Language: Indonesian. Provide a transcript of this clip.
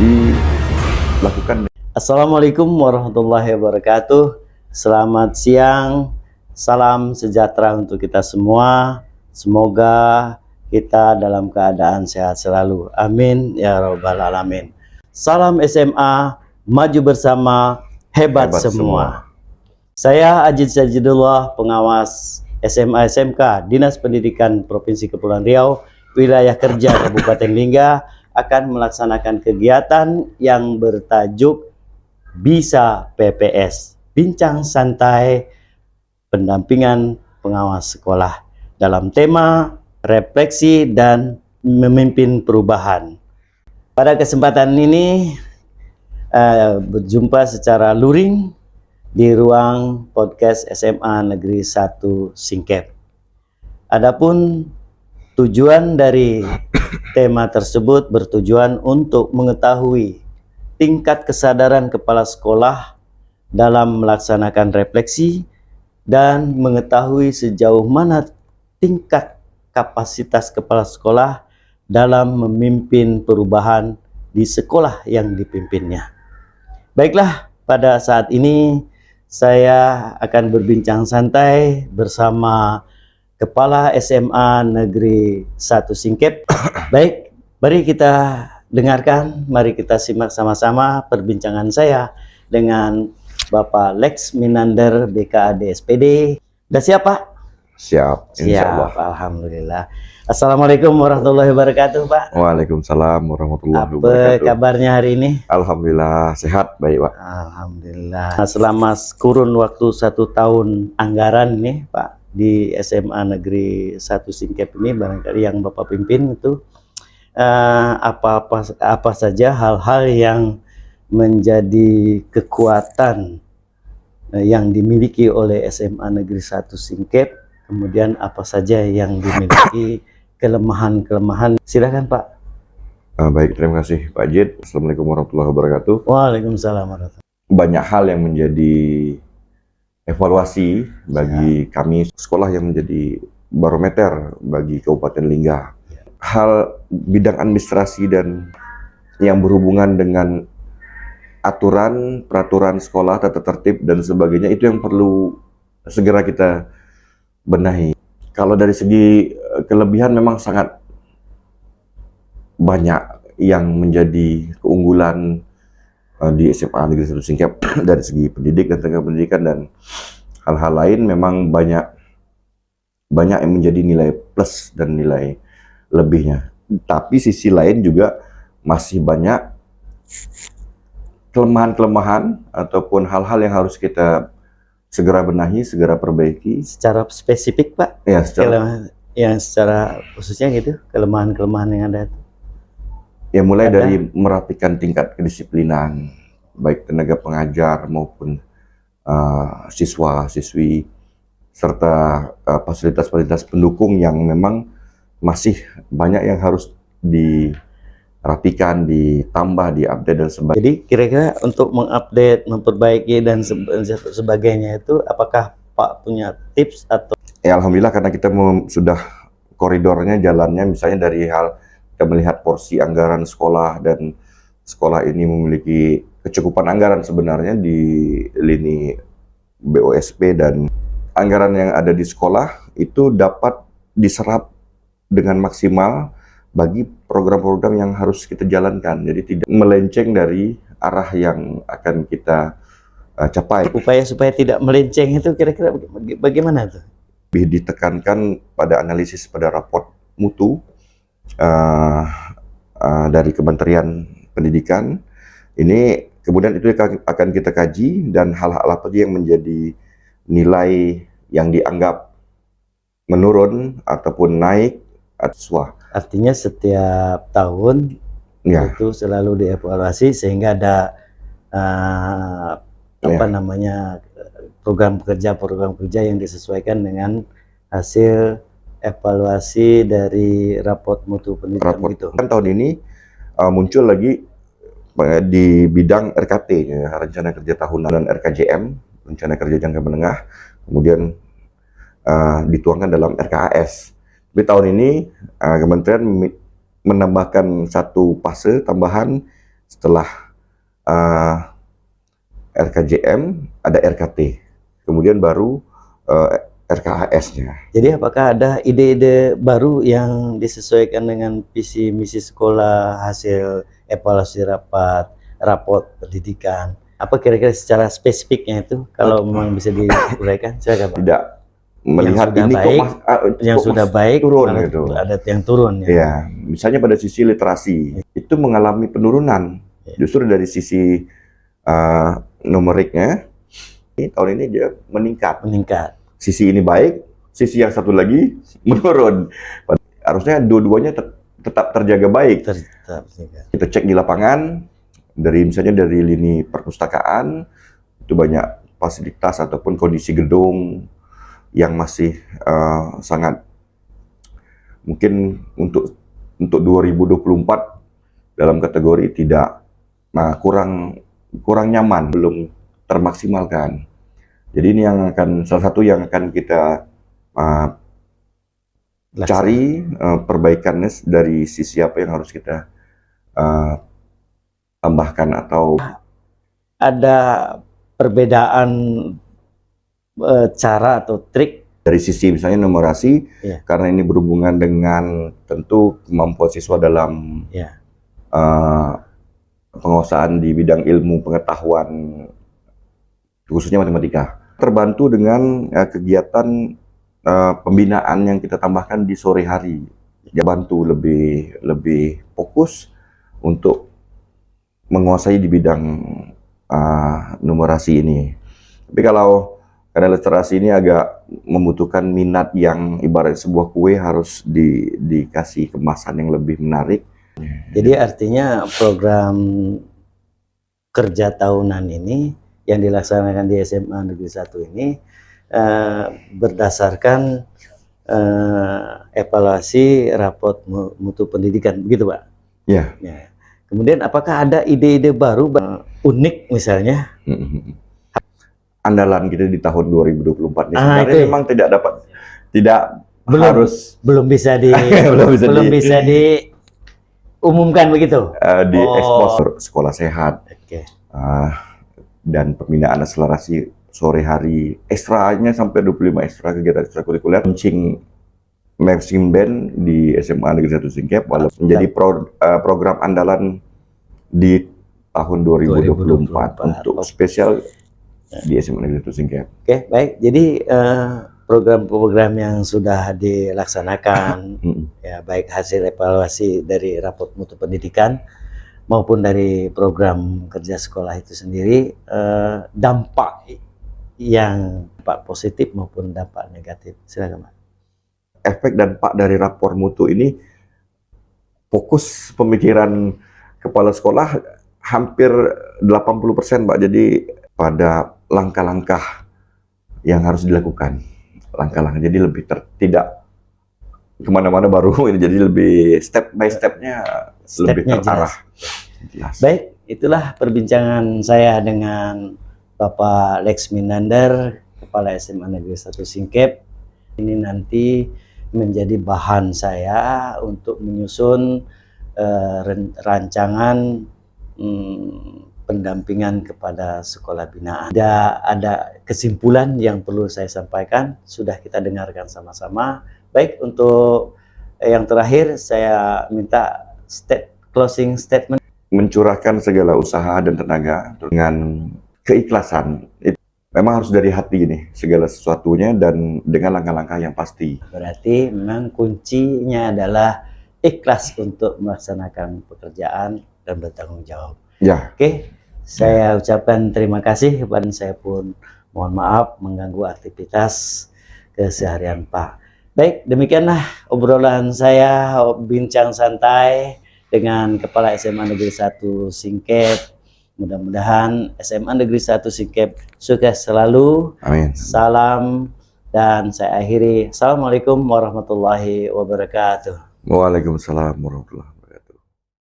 dilakukan. Assalamualaikum warahmatullahi wabarakatuh. Selamat siang, salam sejahtera untuk kita semua. Semoga kita dalam keadaan sehat selalu. Amin ya rabbal alamin. Salam SMA, maju bersama, hebat semua. Saya Ajid Sajidullah, pengawas SMA SMK Dinas Pendidikan Provinsi Kepulauan Riau, wilayah kerja Kabupaten Lingga, akan melaksanakan kegiatan yang bertajuk Bisa PPS, bincang santai pendampingan pengawas sekolah dalam tema refleksi dan memimpin perubahan. Pada kesempatan ini berjumpa secara luring di ruang podcast SMA Negeri 1 Singkep. Adapun tujuan dari tema tersebut bertujuan untuk mengetahui tingkat kesadaran kepala sekolah dalam melaksanakan refleksi dan mengetahui sejauh mana tingkat kapasitas kepala sekolah dalam memimpin perubahan di sekolah yang dipimpinnya. Baiklah, pada saat ini saya akan berbincang santai bersama Kepala SMA Negeri 1 Singkep. Baik, mari kita dengarkan, mari kita simak sama-sama perbincangan saya dengan Bapak Lex Minander BKAD SPD. Udah siap, Pak? Siap, insyaallah. Alhamdulillah. Assalamualaikum warahmatullahi wabarakatuh, Pak. Waalaikumsalam warahmatullahi wabarakatuh. Apa kabarnya hari ini? Alhamdulillah sehat, baik Pak. Alhamdulillah. Selama kurun waktu 1 tahun anggaran nih, Pak, di SMA Negeri 1 Singkep ini, barangkali yang Bapak pimpin itu apa saja hal-hal yang menjadi kekuatan yang dimiliki oleh SMA Negeri 1 Singkep, kemudian apa saja yang dimiliki kelemahan-kelemahan. Silakan, Pak. Baik, terima kasih Pak Jid. Assalamualaikum warahmatullahi wabarakatuh. Waalaikumsalam warahmatullahi wabarakatuh. Banyak hal yang menjadi evaluasi bagi kami sekolah yang menjadi barometer bagi Kabupaten Lingga. Hal bidang administrasi dan yang berhubungan dengan aturan, peraturan sekolah, tata tertib dan sebagainya, itu yang perlu segera kita benahi. Kalau dari segi kelebihan memang sangat banyak yang menjadi keunggulan di SMA Negeri 1 Singkep dari segi pendidik dan tenaga pendidikan dan hal-hal lain. Memang banyak yang menjadi nilai plus dan nilai lebihnya. Tapi sisi lain juga masih banyak kelemahan-kelemahan ataupun hal-hal yang harus kita segera benahi, segera perbaiki. Secara spesifik, Pak? Ya, secara khususnya gitu, kelemahan-kelemahan yang ada. Ya, mulai dari merapikan tingkat kedisiplinan, baik tenaga pengajar maupun siswa-siswi, serta fasilitas-fasilitas pendukung yang memang masih banyak yang harus dirapikan, ditambah, diupdate dan sebagainya. Jadi kira-kira untuk mengupdate, memperbaiki dan sebagainya itu, apakah Pak punya tips atau? Ya, alhamdulillah, karena kita sudah koridornya, jalannya, misalnya dari hal kita melihat porsi anggaran sekolah dan sekolah ini memiliki kecukupan anggaran sebenarnya di lini BOSP, dan anggaran yang ada di sekolah itu dapat diserap dengan maksimal bagi program-program yang harus kita jalankan. Jadi tidak melenceng dari arah yang akan kita capai. Upaya supaya tidak melenceng itu kira-kira bagaimana tuh? Lebih ditekankan pada analisis pada raport mutu dari Kementerian Pendidikan. Ini kemudian itu akan kita kaji, dan hal-hal apa yang menjadi nilai yang dianggap menurun ataupun naik. Artinya setiap tahun itu selalu dievaluasi sehingga ada program kerja yang disesuaikan dengan hasil evaluasi dari raport mutu pendidikan itu. Kan tahun ini muncul lagi di bidang RKT, ya, rencana kerja tahunan, dan RKJM, rencana kerja jangka menengah, kemudian dituangkan dalam RKAS. Di tahun ini Kementerian menambahkan satu fase tambahan setelah eh, RKJM ada RKT, kemudian baru RKHS-nya. Jadi apakah ada ide-ide baru yang disesuaikan dengan visi misi sekolah, hasil evaluasi raport pendidikan? Apa kira-kira secara spesifiknya itu kalau memang bisa diuraikan? Silakan Pak. Tidak melihat sudah ini baik, yang kok sudah baik turun malah gitu. ada yang turun ya. Ya, misalnya pada sisi literasi itu mengalami penurunan. Justru dari sisi numeriknya tahun ini dia meningkat. Sisi ini baik, sisi yang satu lagi menurun. Harusnya dua-duanya tetap terjaga baik. Kita cek di lapangan, misalnya dari lini perpustakaan, itu banyak fasilitas ataupun kondisi gedung yang masih sangat mungkin untuk 2024 dalam kategori tidak kurang nyaman, belum termaksimalkan. Jadi ini yang salah satu yang akan kita cari perbaikannya dari sisi apa yang harus kita tambahkan atau ada perbedaan cara atau trik dari sisi misalnya numerasi, karena ini berhubungan dengan tentu kemampuan siswa dalam penguasaan di bidang ilmu pengetahuan khususnya matematika. Terbantu dengan kegiatan pembinaan yang kita tambahkan di sore hari. Ya, bantu lebih fokus untuk menguasai di bidang numerasi ini. Tapi karena literasi ini agak membutuhkan minat yang ibarat sebuah kue harus dikasih kemasan yang lebih menarik. Jadi artinya program kerja tahunan ini yang dilaksanakan di SMA Negeri 1 ini berdasarkan evaluasi raport mutu pendidikan, begitu Pak? Ya. Kemudian apakah ada ide-ide baru unik misalnya? Andalan kita di tahun 2024 ini sebenarnya memang belum bisa diumumkan begitu? Di ekspos sekolah sehat. Dan pembinaan akselerasi sore hari, ekstranya sampai 25 ekstra kegiatan ekstrakurikuler, launching marching band di SMA Negeri 1 Singkep menjadi program andalan di tahun 2024 untuk spesial di SMA Negeri 1 Singkep. Oke, baik. Jadi program-program yang sudah dilaksanakan ya, baik hasil evaluasi dari raport mutu pendidikan maupun dari program kerja sekolah itu sendiri, dampak yang positif maupun dampak negatif. Silakan Pak. Efek dampak dari rapor mutu ini, fokus pemikiran kepala sekolah hampir 80% Pak. Jadi pada langkah-langkah yang harus dilakukan, jadi lebih tidak kemana-mana baru ini, jadi lebih step by stepnya lebih terarah. Jelas. Baik, itulah perbincangan saya dengan Bapak Lex Minander, Kepala SMA Negeri 1 Singkep. Ini nanti menjadi bahan saya untuk menyusun rancangan pendampingan kepada sekolah binaan. Ada kesimpulan yang perlu saya sampaikan, sudah kita dengarkan sama-sama. Baik, untuk yang terakhir saya minta closing statement. Mencurahkan segala usaha dan tenaga dengan keikhlasan. Itu memang harus dari hati nih, segala sesuatunya dan dengan langkah-langkah yang pasti. Berarti memang kuncinya adalah ikhlas untuk melaksanakan pekerjaan dan bertanggung jawab. Ya. Oke, saya ucapkan terima kasih, dan saya pun mohon maaf mengganggu aktivitas keseharian Pak. Baik, demikianlah obrolan saya, bincang santai dengan Kepala SMA Negeri 1 Singkep. Mudah-mudahan SMA Negeri 1 Singkep sukses selalu. Amin. Salam, dan saya akhiri. Assalamualaikum warahmatullahi wabarakatuh. Waalaikumsalam warahmatullahi wabarakatuh.